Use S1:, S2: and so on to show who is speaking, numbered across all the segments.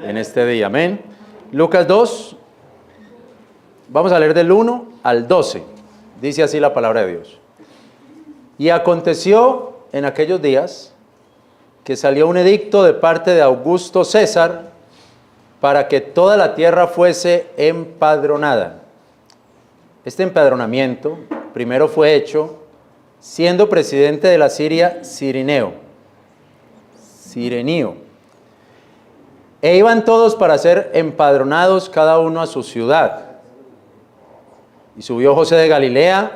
S1: en este día. Amén. Lucas 2, vamos a leer del 1 al 12. Dice así la palabra de Dios. Y aconteció en aquellos días que salió un edicto de parte de Augusto César para que toda la tierra fuese empadronada. Este empadronamiento primero fue hecho siendo presidente de la Siria Cirenio. E iban todos para ser empadronados cada uno a su ciudad. Y subió José de Galilea,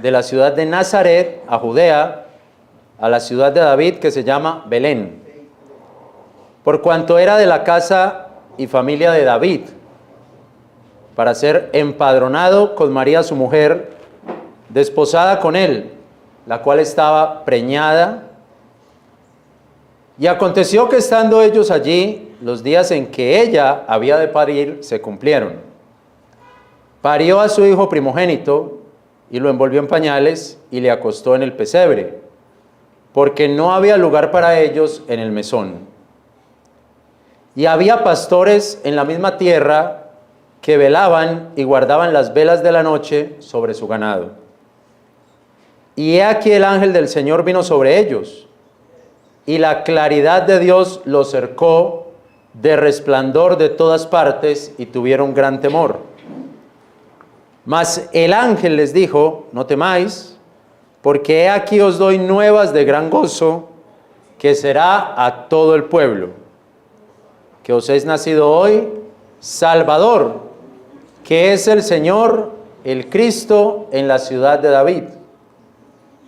S1: de la ciudad de Nazaret a Judea, a la ciudad de David que se llama Belén, por cuanto era de la casa y familia de David, para ser empadronado con María su mujer, desposada con él, la cual estaba preñada. Y aconteció que estando ellos allí, los días en que ella había de parir se cumplieron. Parió a su hijo primogénito y lo envolvió en pañales y le acostó en el pesebre, porque no había lugar para ellos en el mesón. Y había pastores en la misma tierra que velaban y guardaban las velas de la noche sobre su ganado. Y he aquí el ángel del Señor vino sobre ellos, y la claridad de Dios los cercó de resplandor de todas partes, y tuvieron gran temor. Mas el ángel les dijo: no temáis, porque he aquí os doy nuevas de gran gozo, que será a todo el pueblo, que os es nacido hoy Salvador, que es el Señor, el Cristo, en la ciudad de David.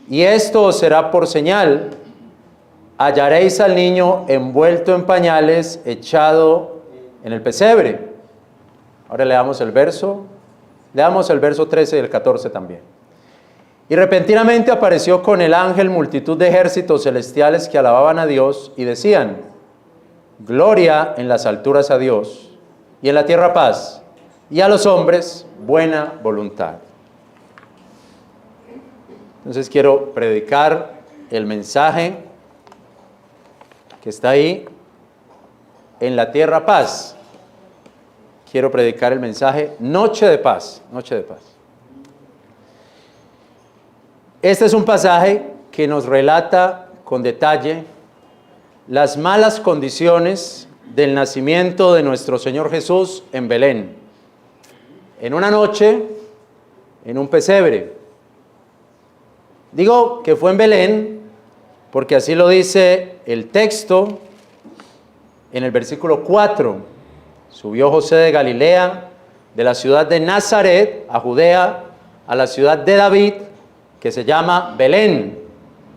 S1: Y esto os será por señal: hallaréis al niño envuelto en pañales, echado en el pesebre. Ahora leamos el verso 13 y el 14 también. Y repentinamente apareció con el ángel multitud de ejércitos celestiales que alababan a Dios y decían: gloria en las alturas a Dios, y en la tierra paz, y a los hombres buena voluntad. Entonces quiero predicar el mensaje que está ahí, en la tierra paz. Quiero predicar el mensaje noche de paz, noche de paz. Este es un pasaje que nos relata con detalle las malas condiciones del nacimiento de nuestro Señor Jesús en Belén. En una noche, en un pesebre. Digo que fue en Belén porque así lo dice el texto en el versículo 4. Subió José de Galilea, de la ciudad de Nazaret a Judea, a la ciudad de David, que se llama Belén,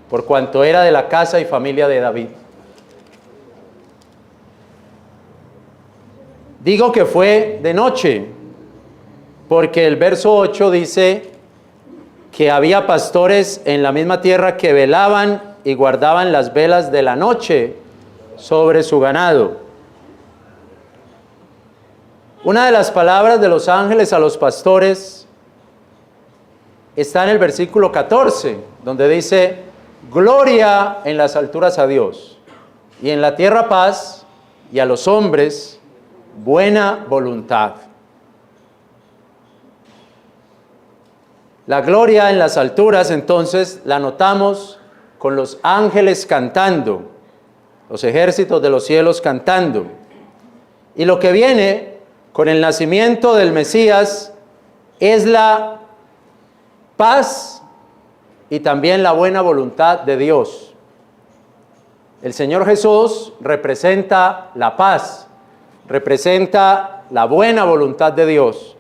S1: por cuanto era de la casa y familia de David. Digo que fue de noche, porque el verso 8 dice que había pastores en la misma tierra que velaban y guardaban las velas de la noche sobre su ganado. Una de las palabras de los ángeles a los pastores está en el versículo 14, donde dice: gloria en las alturas a Dios, y en la tierra paz, y a los hombres buena voluntad. La gloria en las alturas, entonces, la notamos con los ángeles cantando, los ejércitos de los cielos cantando. Y lo que viene con el nacimiento del Mesías es la paz y también la buena voluntad de Dios. El Señor Jesús representa la paz, representa la buena voluntad de Dios.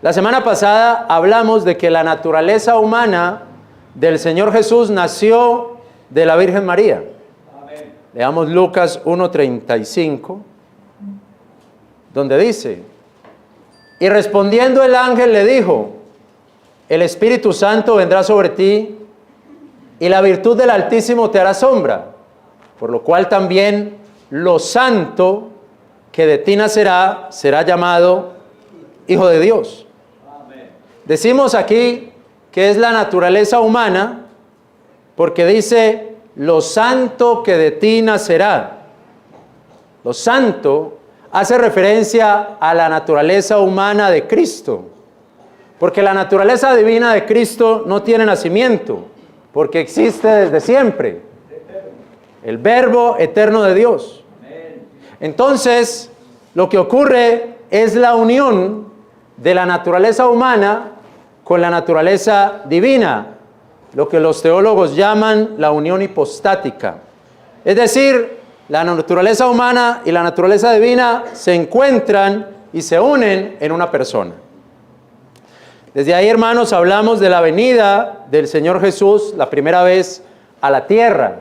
S1: La semana pasada hablamos de que la naturaleza humana del Señor Jesús nació de la Virgen María. Amén. Leamos Lucas 1:35, donde dice: y respondiendo el ángel le dijo: el Espíritu Santo vendrá sobre ti, y la virtud del Altísimo te hará sombra, por lo cual también lo santo que de ti nacerá será llamado Hijo de Dios. Amén. Decimos aquí que es la naturaleza humana, porque dice: lo santo que de ti nacerá. lo santo, hace referencia a la naturaleza humana de Cristo. Porque la naturaleza divina de Cristo no tiene nacimiento, porque existe desde siempre. El Verbo eterno de Dios. Entonces, lo que ocurre es la unión de la naturaleza humana con la naturaleza divina, lo que los teólogos llaman la unión hipostática. Es decir, la naturaleza humana y la naturaleza divina se encuentran y se unen en una persona. Desde ahí, hermanos, hablamos de la venida del Señor Jesús la primera vez a la tierra,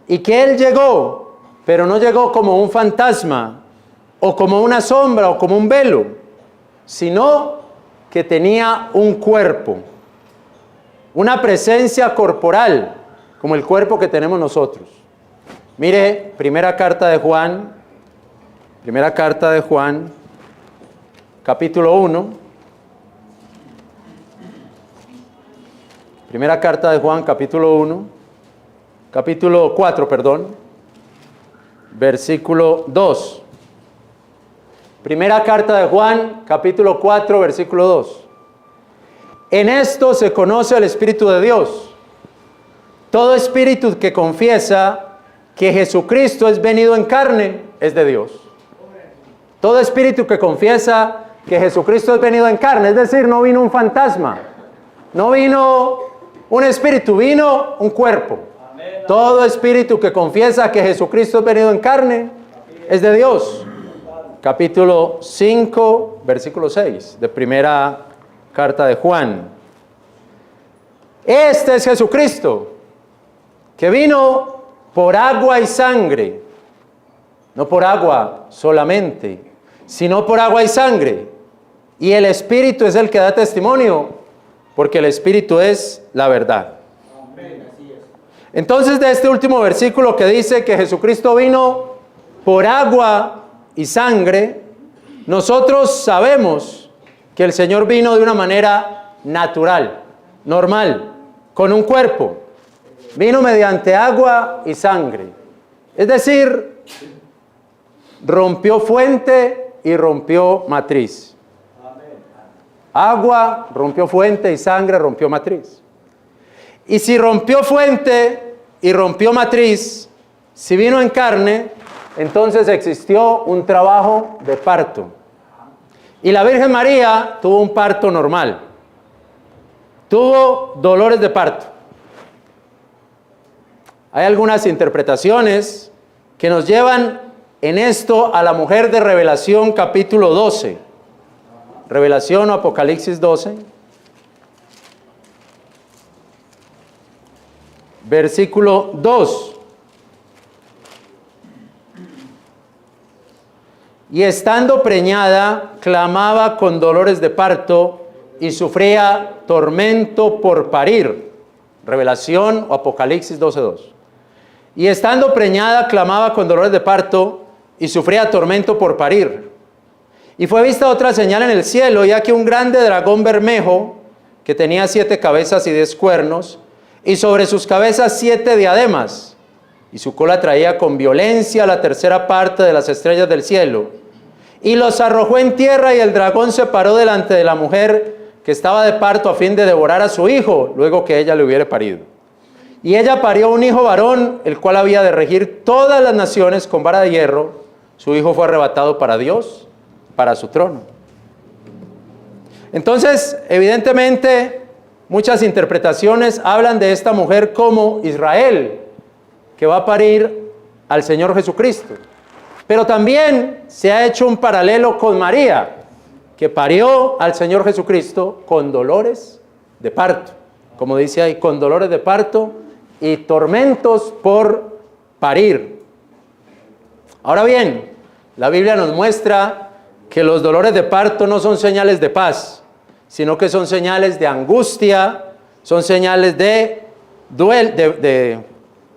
S1: y que Él llegó, pero no llegó como un fantasma, o como una sombra, o como un velo, sino que tenía un cuerpo, una presencia corporal, como el cuerpo que tenemos nosotros. Mire, primera carta de Juan, capítulo 1. Primera carta de Juan, capítulo 4, versículo 2. Primera carta de Juan, capítulo 4, versículo 2. En esto se conoce al Espíritu de Dios. Todo espíritu que confiesa que Jesucristo es venido en carne es de Dios. Todo espíritu que confiesa que Jesucristo es venido en carne, es decir, no vino un fantasma, no vino un espíritu, vino un cuerpo. Todo espíritu que confiesa que Jesucristo es venido en carne es de Dios. Capítulo 5, versículo 6 de primera carta de Juan. Este es Jesucristo, que vino por agua y sangre, no por agua solamente, sino por agua y sangre. Y el Espíritu es el que da testimonio, porque el Espíritu es la verdad. Entonces, de este último versículo que dice que Jesucristo vino por agua y sangre, nosotros sabemos que el Señor vino de una manera natural, normal, con un cuerpo. Vino mediante agua y sangre. Es decir, rompió fuente y rompió matriz. Agua rompió fuente y sangre rompió matriz. Y si rompió fuente y rompió matriz, si vino en carne, entonces existió un trabajo de parto. Y la Virgen María tuvo un parto normal. Tuvo dolores de parto. Hay algunas interpretaciones que nos llevan en esto a la mujer de Revelación capítulo 12. Revelación o Apocalipsis 12. Versículo 2. Y estando preñada, clamaba con dolores de parto y sufría tormento por parir. Revelación o Apocalipsis 12:2. Y estando preñada, clamaba con dolores de parto y sufría tormento por parir. Y fue vista otra señal en el cielo, ya que un grande dragón bermejo, que tenía 7 cabezas y 10 cuernos, y sobre sus cabezas 7 diademas, y su cola traía con violencia la tercera parte de las estrellas del cielo, y los arrojó en tierra, y el dragón se paró delante de la mujer que estaba de parto a fin de devorar a su hijo, luego que ella le hubiere parido. Y ella parió un hijo varón, el cual había de regir todas las naciones con vara de hierro. Su hijo fue arrebatado para Dios, para su trono. Entonces, evidentemente, muchas interpretaciones hablan de esta mujer como Israel, que va a parir al Señor Jesucristo. Pero también se ha hecho un paralelo con María, que parió al Señor Jesucristo con dolores de parto. Como dice ahí, con dolores de parto y tormentos por parir. Ahora bien, la Biblia nos muestra que los dolores de parto no son señales de paz, sino que son señales de angustia, son señales de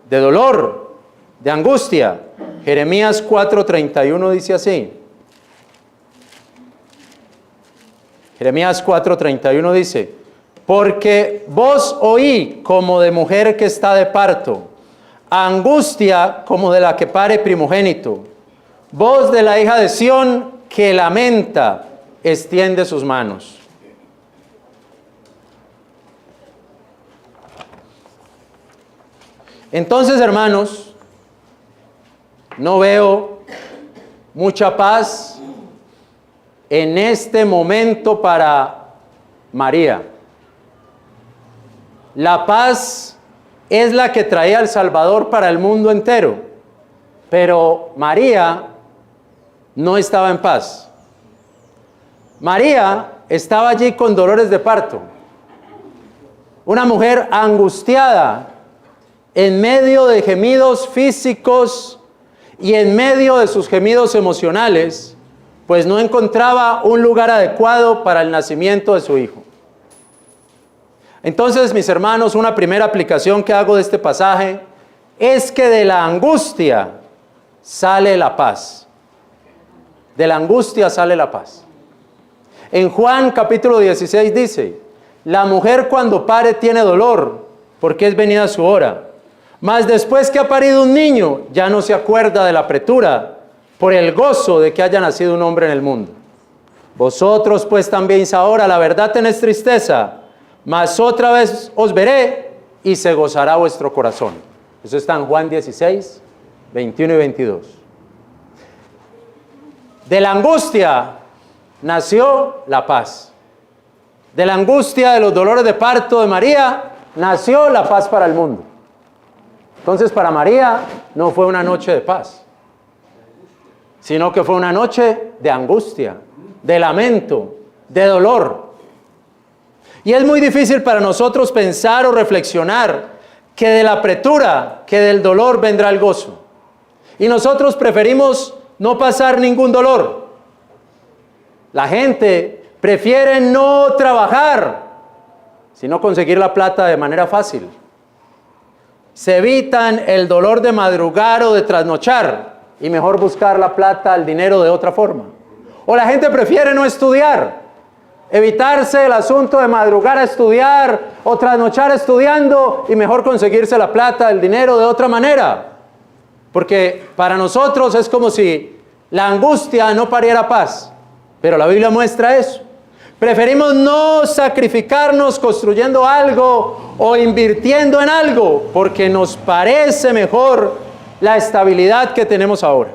S1: dolor, de angustia. Jeremías 4:31 dice así. Jeremías 4:31 dice: porque voz oí como de mujer que está de parto, angustia como de la que pare primogénito, Voz de la hija de Sión que lamenta, extiende sus manos. Entonces, hermanos, no veo mucha paz en este momento para María. La paz es la que traía el Salvador para el mundo entero, pero María no estaba en paz. María estaba allí con dolores de parto, una mujer angustiada en medio de gemidos físicos y en medio de sus gemidos emocionales, pues no encontraba un lugar adecuado para el nacimiento de su hijo. Entonces, mis hermanos, una primera aplicación que hago de este pasaje es que de la angustia sale la paz. De la angustia sale la paz. En Juan capítulo 16 dice, la mujer cuando pare tiene dolor, porque es venida su hora. Mas después que ha parido un niño, ya no se acuerda de la pretura, por el gozo de que haya nacido un hombre en el mundo. Vosotros pues también ahora, la verdad tenéis tristeza, mas otra vez os veré y se gozará vuestro corazón. Eso está en Juan 16, 21 y 22. De la angustia nació la paz. De la angustia de los dolores de parto de María, nació la paz para el mundo. Entonces, para María no fue una noche de paz, sino que fue una noche de angustia, de lamento, de dolor. Y es muy difícil para nosotros pensar o reflexionar que de la apretura, que del dolor vendrá el gozo. Y nosotros preferimos no pasar ningún dolor. La gente prefiere no trabajar, sino conseguir la plata de manera fácil. Se evitan el dolor de madrugar o de trasnochar y mejor buscar la plata, el dinero de otra forma. O la gente prefiere no estudiar, evitarse el asunto de madrugar a estudiar o trasnochar estudiando y mejor conseguirse la plata, el dinero de otra manera. Porque para nosotros es como si la angustia no pariera paz, pero la Biblia muestra eso. Preferimos no sacrificarnos construyendo algo o invirtiendo en algo porque nos parece mejor la estabilidad que tenemos ahora.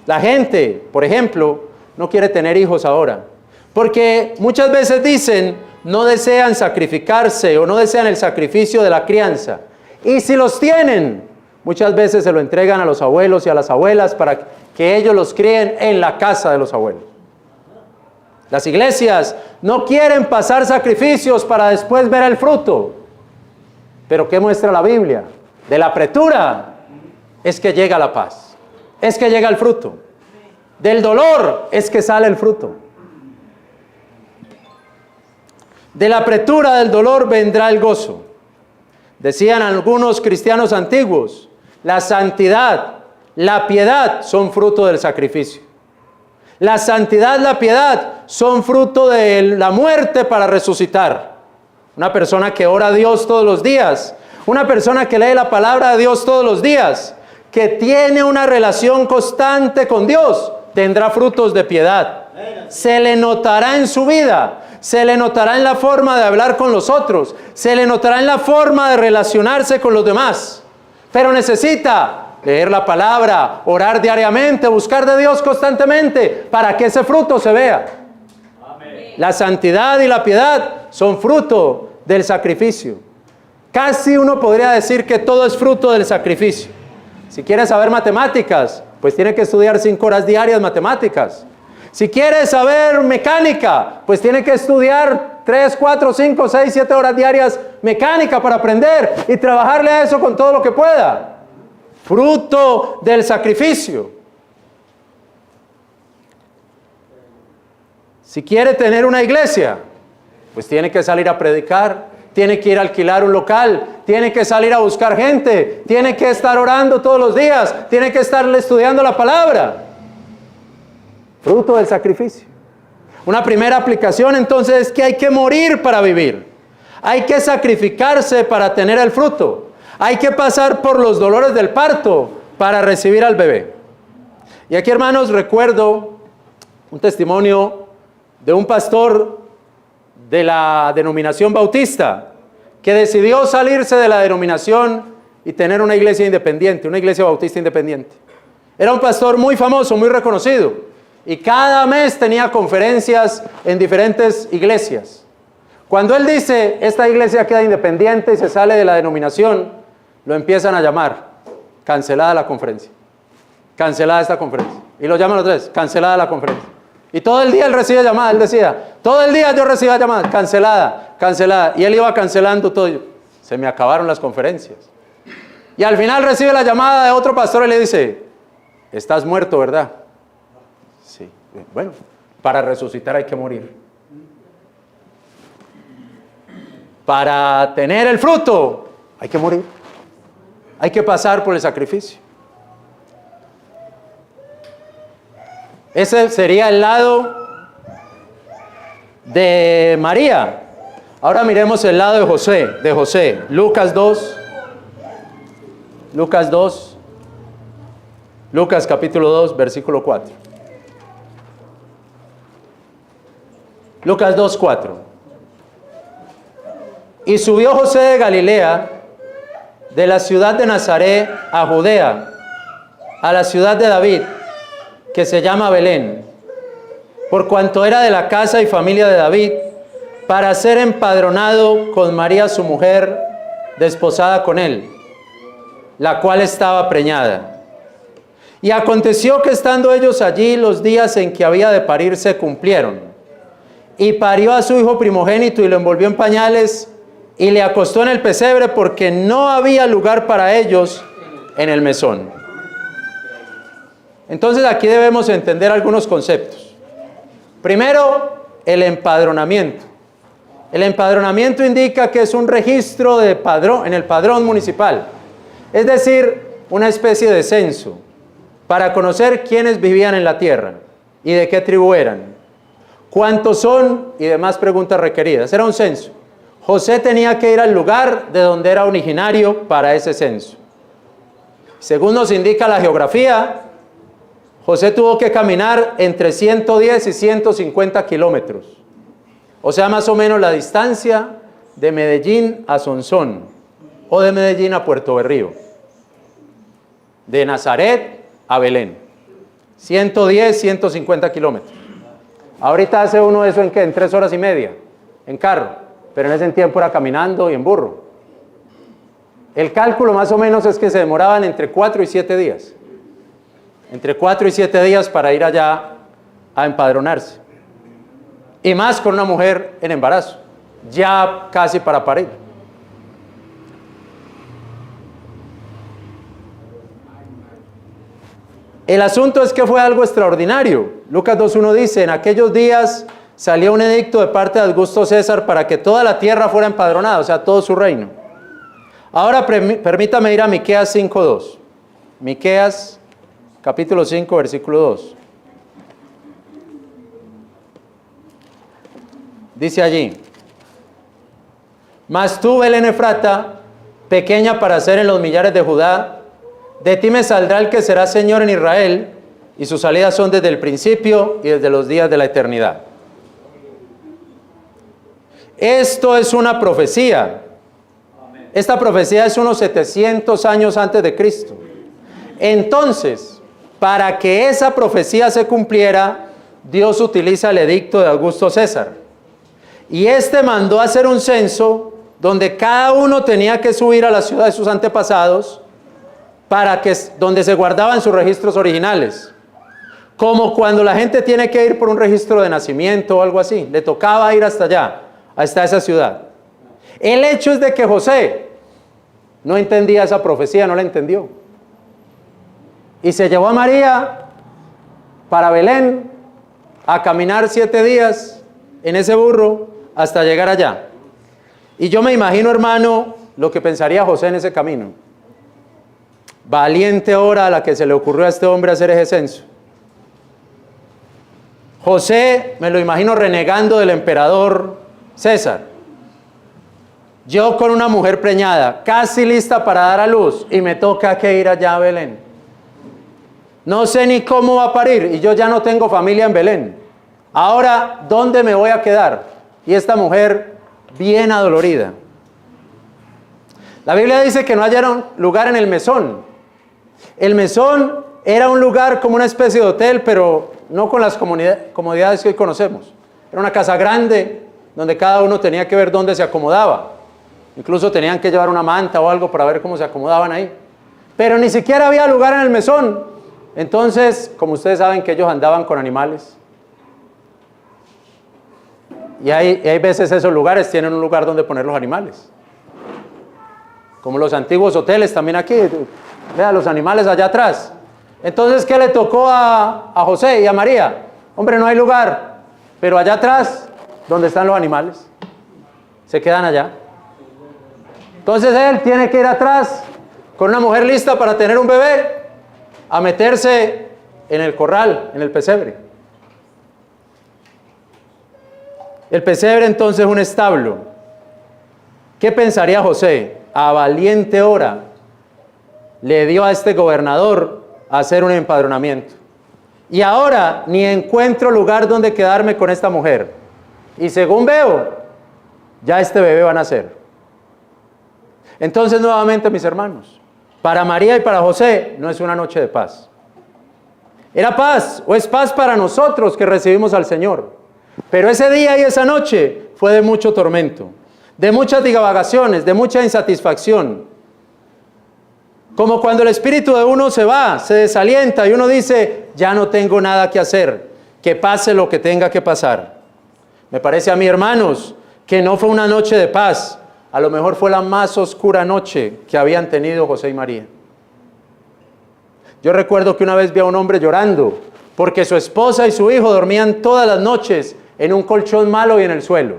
S1: La gente, por ejemplo, no quiere tener hijos ahora porque muchas veces dicen no desean sacrificarse o no desean el sacrificio de la crianza. Y si los tienen, muchas veces se lo entregan a los abuelos y a las abuelas para que ellos los críen en la casa de los abuelos. Las iglesias no quieren pasar sacrificios para después ver el fruto. Pero ¿qué muestra la Biblia? De la apretura es que llega la paz, es que llega el fruto. Del dolor es que sale el fruto. De la apretura del dolor vendrá el gozo. Decían algunos cristianos antiguos, la santidad, la piedad son fruto del sacrificio. La santidad, la piedad son fruto de la muerte para resucitar. Una persona que ora a Dios todos los días, una persona que lee la palabra de Dios todos los días, que tiene una relación constante con Dios, tendrá frutos de piedad. Se le notará en su vida, se le notará en la forma de hablar con los otros, se le notará en la forma de relacionarse con los demás. Pero necesita leer la palabra, orar diariamente, buscar de Dios constantemente para que ese fruto se vea. Amén. La santidad y la piedad son fruto del sacrificio. Casi uno podría decir que todo es fruto del sacrificio. Si quiere saber matemáticas, pues tiene que estudiar 5 horas diarias matemáticas. Si quiere saber mecánica, pues tiene que estudiar 3, 4, 5, 6, 7 horas diarias mecánica para aprender y trabajarle a eso con todo lo que pueda. Fruto del sacrificio. Si quiere tener una iglesia, pues tiene que salir a predicar, tiene que ir a alquilar un local, tiene que salir a buscar gente, tiene que estar orando todos los días, tiene que estar estudiando la palabra. Fruto del sacrificio. Una primera aplicación entonces es que hay que morir para vivir. Hay que sacrificarse para tener el fruto. Hay que pasar por los dolores del parto para recibir al bebé. Y aquí, hermanos, recuerdo un testimonio de un pastor de la denominación bautista que decidió salirse de la denominación y tener una iglesia independiente, una iglesia bautista independiente. Era un pastor muy famoso, muy reconocido, y cada mes tenía conferencias en diferentes iglesias. Cuando él dice, esta iglesia queda independiente y se sale de la denominación, lo empiezan a llamar, cancelada la conferencia, cancelada esta conferencia. Y lo llaman otra vez, cancelada la conferencia. Y todo el día él recibe llamadas, él decía, todo el día yo recibía llamadas, cancelada, cancelada. Y él iba cancelando todo. Se me acabaron las conferencias. Y al final recibe la llamada de otro pastor y le dice, estás muerto, ¿verdad? Sí. Bueno, para resucitar hay que morir. Para tener el fruto hay que morir. Hay que pasar por el sacrificio. Ese sería el lado de María. Ahora miremos el lado de José. Lucas 2. Lucas capítulo 2, versículo 4. Lucas 2, 4. Y subió José de Galilea, de la ciudad de Nazaret a Judea, a la ciudad de David, que se llama Belén, por cuanto era de la casa y familia de David, para ser empadronado con María su mujer, desposada con él, la cual estaba preñada. Y aconteció que estando ellos allí, los días en que había de parir se cumplieron. Y parió a su hijo primogénito y lo envolvió en pañales y le acostó en el pesebre porque no había lugar para ellos en el mesón. Entonces aquí debemos entender algunos conceptos. Primero, el empadronamiento. El empadronamiento indica que es un registro de padrón, en el padrón municipal. Es decir, una especie de censo para conocer quiénes vivían en la tierra y de qué tribu eran, cuántos son y demás preguntas requeridas. Era un censo. José tenía que ir al lugar de donde era originario para ese censo. Según nos indica la geografía, José tuvo que caminar entre 110 y 150 kilómetros. O sea, más o menos la distancia de Medellín a Sonsón o de Medellín a Puerto Berrío. De Nazaret a Belén. 110, 150 kilómetros. Ahorita hace uno eso en ¿qué? En 3 horas y media, en carro. Pero en ese tiempo era caminando y en burro. El cálculo más o menos es que se demoraban entre 4 y 7 días. Entre 4 y 7 días para ir allá a empadronarse. Y más con una mujer en embarazo, ya casi para parir. El asunto es que fue algo extraordinario. Lucas 2.1 dice, en aquellos días salió un edicto de parte de Augusto César para que toda la tierra fuera empadronada, o sea, todo su reino. Ahora permítame ir a Miqueas 5.2. Miqueas capítulo 5, versículo 2. Dice allí, mas tú, Belén Efrata, pequeña para ser en los millares de Judá, de ti me saldrá el que será Señor en Israel, y sus salidas son desde el principio y desde los días de la eternidad. Esto es una profecía. Esta profecía es unos 700 años antes de Cristo. Entonces, para que esa profecía se cumpliera, Dios utiliza el edicto de Augusto César. Y este mandó a hacer un censo donde cada uno tenía que subir a la ciudad de sus antepasados donde se guardaban sus registros originales. Como cuando la gente tiene que ir por un registro de nacimiento o algo así. Le tocaba ir hasta allá, hasta esa ciudad. El hecho es de que José no entendía esa profecía, no la entendió. Y se llevó a María para Belén a caminar 7 días en ese burro hasta llegar allá. Y yo me imagino, hermano, lo que pensaría José en ese camino. Valiente hora a la que se le ocurrió a este hombre hacer ese censo. José, me lo imagino renegando del emperador César. Yo con una mujer preñada, casi lista para dar a luz, y me toca que ir allá a Belén. No sé ni cómo va a parir y yo ya no tengo familia en Belén. Ahora, ¿dónde me voy a quedar? Y esta mujer bien adolorida. La Biblia dice que no hallaron lugar en el mesón. El mesón era un lugar como una especie de hotel, pero no con las comodidades que hoy conocemos. Era una casa grande donde cada uno tenía que ver dónde se acomodaba. Incluso tenían que llevar una manta o algo para ver cómo se acomodaban ahí. Pero ni siquiera había lugar en el mesón. Entonces, como ustedes saben que ellos andaban con animales. Y hay veces esos lugares tienen un lugar donde poner los animales. Como los antiguos hoteles también aquí. Vean los animales allá atrás. Entonces, ¿qué le tocó a José y a María? Hombre, no hay lugar. Pero allá atrás, ¿dónde están los animales? Se quedan allá. Entonces él tiene que ir atrás con una mujer lista para tener un bebé, a meterse en el corral, en el pesebre. El pesebre entonces es un establo. ¿Qué pensaría José? A valiente hora le dio a este gobernador a hacer un empadronamiento. Y ahora ni encuentro lugar donde quedarme con esta mujer. Y según veo, ya este bebé va a nacer. Entonces, nuevamente, mis hermanos, para María y para José no es una noche de paz. Era paz, o es paz para nosotros que recibimos al Señor. Pero ese día y esa noche fue de mucho tormento, de muchas divagaciones, de mucha insatisfacción. Como cuando el espíritu de uno se va, se desalienta y uno dice, ya no tengo nada que hacer, que pase lo que tenga que pasar. Me parece a mí, hermanos, que no fue una noche de paz. A lo mejor fue la más oscura noche que habían tenido José y María. Yo recuerdo que una vez vi a un hombre llorando porque su esposa y su hijo dormían todas las noches en un colchón malo y en el suelo.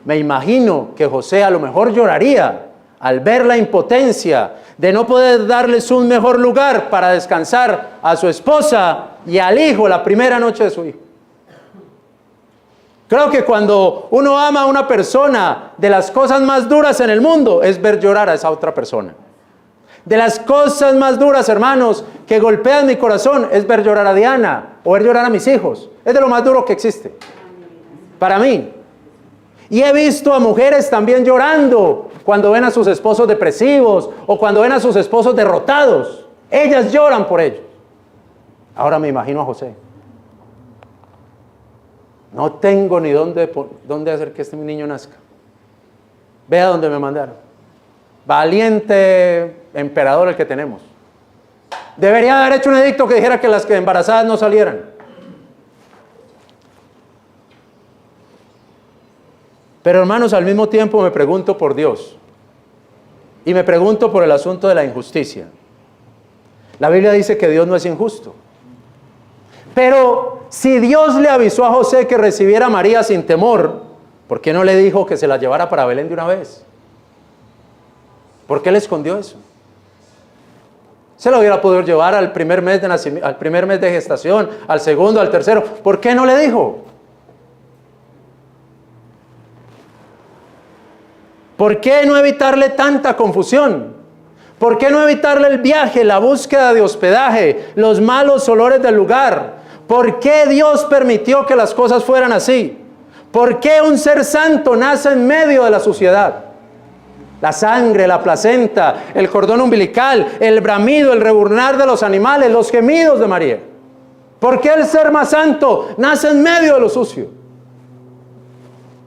S1: Me imagino que José a lo mejor lloraría al ver la impotencia de no poder darles un mejor lugar para descansar a su esposa y al hijo la primera noche de su hijo. Creo que cuando uno ama a una persona, de las cosas más duras en el mundo es ver llorar a esa otra persona. De las cosas más duras, hermanos, que golpean mi corazón es ver llorar a Diana o ver llorar a mis hijos. Es de lo más duro que existe para mí. Y he visto a mujeres también llorando cuando ven a sus esposos depresivos o cuando ven a sus esposos derrotados. Ellas lloran por ellos. Ahora me imagino a José. No tengo ni dónde hacer que este niño nazca. Vea dónde me mandaron. Valiente emperador el que tenemos. Debería haber hecho un edicto que dijera que las que embarazadas no salieran. Pero hermanos, al mismo tiempo me pregunto por Dios. Y me pregunto por el asunto de la injusticia. La Biblia dice que Dios no es injusto. Pero si Dios le avisó a José que recibiera a María sin temor, ¿por qué no le dijo que se la llevara para Belén de una vez? ¿Por qué le escondió eso? Se la hubiera podido llevar al primer mes de nacimiento, al primer mes de gestación, al segundo, al tercero. ¿Por qué no le dijo? ¿Por qué no evitarle tanta confusión? ¿Por qué no evitarle el viaje, la búsqueda de hospedaje, los malos olores del lugar? ¿Por qué Dios permitió que las cosas fueran así? ¿Por qué un ser santo nace en medio de la suciedad? La sangre, la placenta, el cordón umbilical, el bramido, el reburnar de los animales, los gemidos de María. ¿Por qué el ser más santo nace en medio de lo sucio?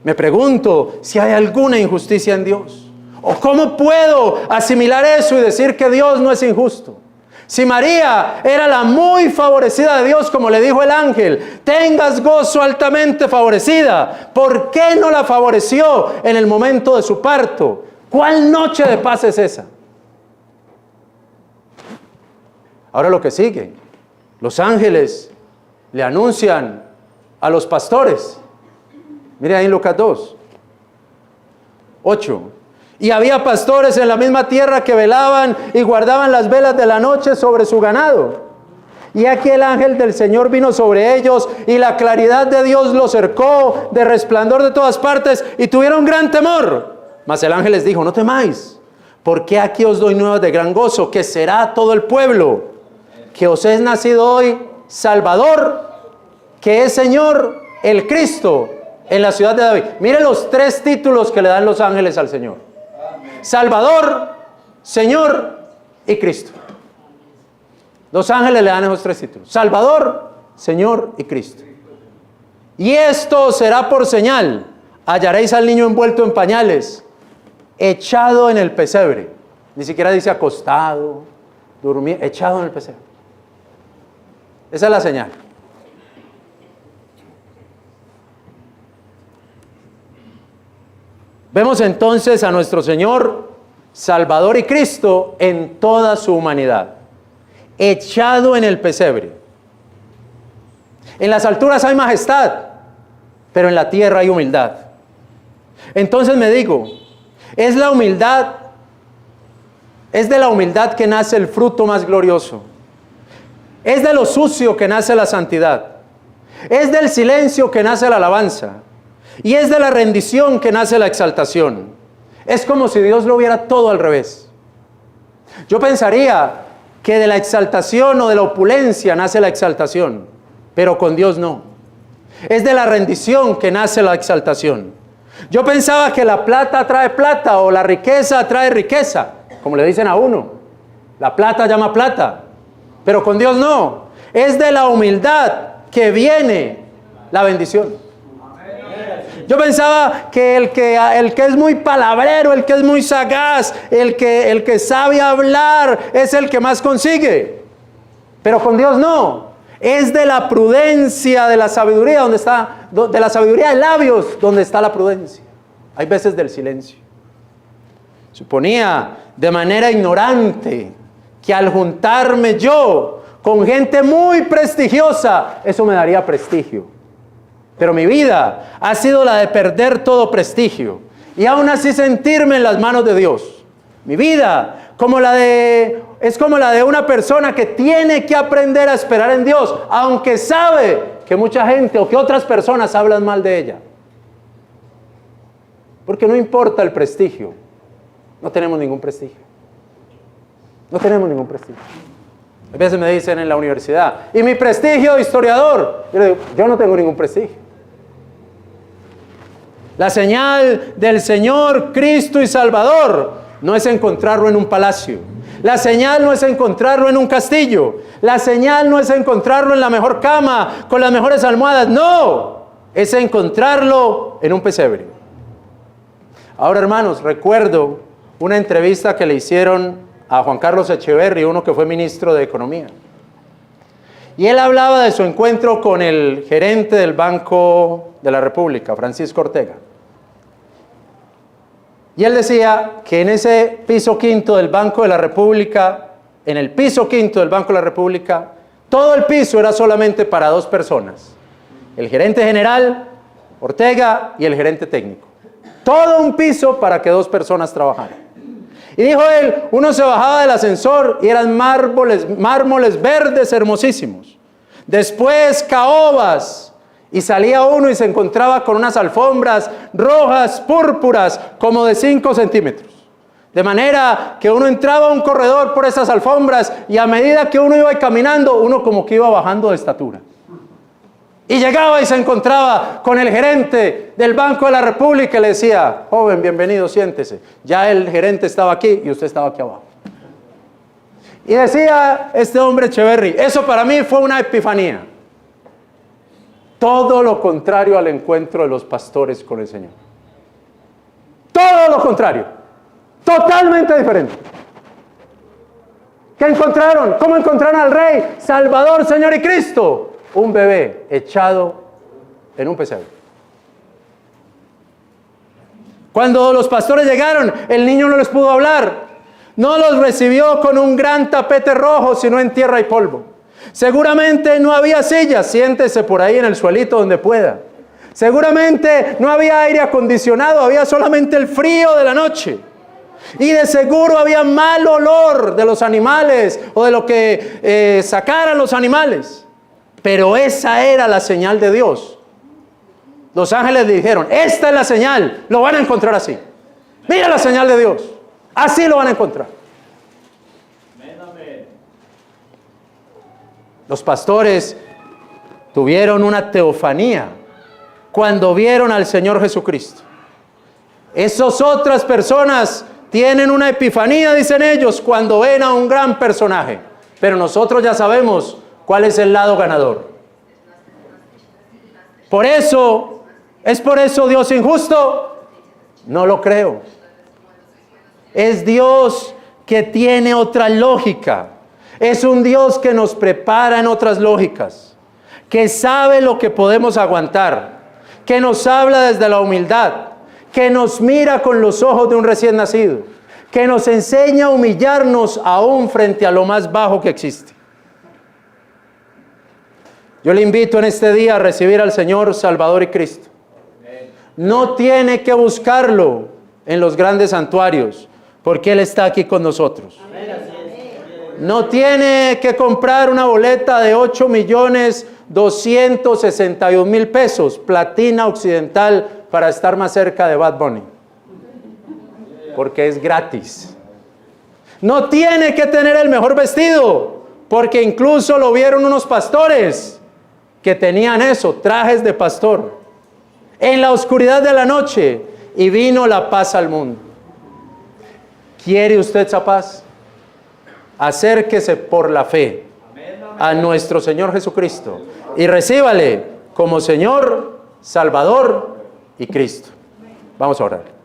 S1: Me pregunto si hay alguna injusticia en Dios. ¿O cómo puedo asimilar eso y decir que Dios no es injusto? Si María era la muy favorecida de Dios, como le dijo el ángel, tengas gozo altamente favorecida, ¿por qué no la favoreció en el momento de su parto? ¿Cuál noche de paz es esa? Ahora lo que sigue, los ángeles le anuncian a los pastores. Mire ahí en Lucas 2, 8. Y había pastores en la misma tierra que velaban y guardaban las velas de la noche sobre su ganado. Y aquí el ángel del Señor vino sobre ellos y la claridad de Dios los cercó de resplandor de todas partes y tuvieron gran temor. Mas el ángel les dijo, no temáis, porque aquí os doy nuevas de gran gozo, que será todo el pueblo que os es nacido hoy Salvador, que es Señor, el Cristo, en la ciudad de David. Mire los 3 títulos que le dan los ángeles al Señor: Salvador, Señor y Cristo. Los ángeles le dan esos 3 títulos: Salvador, Señor y Cristo. Y esto será por señal: hallaréis al niño envuelto en pañales, echado en el pesebre. Ni siquiera dice acostado, durmiendo, echado en el pesebre. Esa es la señal. Vemos entonces a nuestro Señor, Salvador y Cristo en toda su humanidad, echado en el pesebre. En las alturas hay majestad, pero en la tierra hay humildad. Entonces me digo, es de la humildad que nace el fruto más glorioso. Es de lo sucio que nace la santidad. Es del silencio que nace la alabanza. Y es de la rendición que nace la exaltación. Es como si Dios lo viera todo al revés. Yo pensaría que de la exaltación o de la opulencia nace la exaltación, pero con Dios no. Es de la rendición que nace la exaltación. Yo pensaba que la plata trae plata o la riqueza trae riqueza, como le dicen a uno. La plata llama plata, pero con Dios no. Es de la humildad que viene la bendición. Yo pensaba que el que es muy palabrero, el que es muy sagaz, el que sabe hablar, es el que más consigue. Pero con Dios no. Es de la prudencia, de la sabiduría, de la sabiduría de labios, donde está la prudencia. Hay veces del silencio. Suponía de manera ignorante que al juntarme yo con gente muy prestigiosa, eso me daría prestigio. Pero mi vida ha sido la de perder todo prestigio y aún así sentirme en las manos de Dios. Mi vida es como la de una persona que tiene que aprender a esperar en Dios, aunque sabe que mucha gente o que otras personas hablan mal de ella. Porque no importa el prestigio, no tenemos ningún prestigio. No tenemos ningún prestigio. A veces me dicen en la universidad, ¿y mi prestigio de historiador? Yo le digo, yo no tengo ningún prestigio. La señal del Señor, Cristo y Salvador no es encontrarlo en un palacio. La señal no es encontrarlo en un castillo. La señal no es encontrarlo en la mejor cama, con las mejores almohadas. No, es encontrarlo en un pesebre. Ahora, hermanos, recuerdo una entrevista que le hicieron a Juan Carlos Echeverri, uno que fue ministro de Economía. Y él hablaba de su encuentro con el gerente del Banco de la República, Francisco Ortega. Y él decía que en ese piso quinto del Banco de la República, en el piso quinto del Banco de la República, todo el piso era solamente para 2 personas. El gerente general, Ortega, y el gerente técnico. Todo un piso para que 2 personas trabajaran. Y dijo él, uno se bajaba del ascensor y eran mármoles verdes hermosísimos. Después caobas. Y salía uno y se encontraba con unas alfombras rojas, púrpuras, como de 5 centímetros. De manera que uno entraba a un corredor por esas alfombras y a medida que uno iba caminando, uno como que iba bajando de estatura. Y llegaba y se encontraba con el gerente del Banco de la República y le decía, joven, bienvenido, siéntese. Ya el gerente estaba aquí y usted estaba aquí abajo. Y decía este hombre Echeverri, eso para mí fue una epifanía. Todo lo contrario al encuentro de los pastores con el Señor. Todo lo contrario. Totalmente diferente. ¿Qué encontraron? ¿Cómo encontraron al Rey, Salvador, Señor y Cristo? Un bebé echado en un pesebre. Cuando los pastores llegaron, el niño no les pudo hablar. No los recibió con un gran tapete rojo, sino en tierra y polvo. Seguramente no había sillas, siéntese por ahí en el suelito donde pueda. Seguramente no había aire acondicionado, había solamente el frío de la noche. Y de seguro había mal olor de los animales o de lo que sacaran los animales. Pero esa era la señal de Dios. Los ángeles le dijeron, esta es la señal, lo van a encontrar así. Mira la señal de Dios, así lo van a encontrar. Los pastores tuvieron una teofanía cuando vieron al Señor Jesucristo. Esas otras personas tienen una epifanía, dicen ellos, cuando ven a un gran personaje. Pero nosotros ya sabemos cuál es el lado ganador. ¿Es por eso Dios injusto? No lo creo. Es Dios que tiene otra lógica. Es un Dios que nos prepara en otras lógicas, que sabe lo que podemos aguantar, que nos habla desde la humildad, que nos mira con los ojos de un recién nacido, que nos enseña a humillarnos aún frente a lo más bajo que existe. Yo le invito en este día a recibir al Señor Salvador y Cristo. No tiene que buscarlo en los grandes santuarios, porque Él está aquí con nosotros. No tiene que comprar una boleta de 8.261.000 pesos, platina occidental, para estar más cerca de Bad Bunny, porque es gratis. No tiene que tener el mejor vestido, porque incluso lo vieron unos pastores que tenían eso, trajes de pastor, en la oscuridad de la noche, y vino la paz al mundo. ¿Quiere usted esa paz? Acérquese por la fe a nuestro Señor Jesucristo y recíbale como Señor, Salvador y Cristo. Vamos a orar.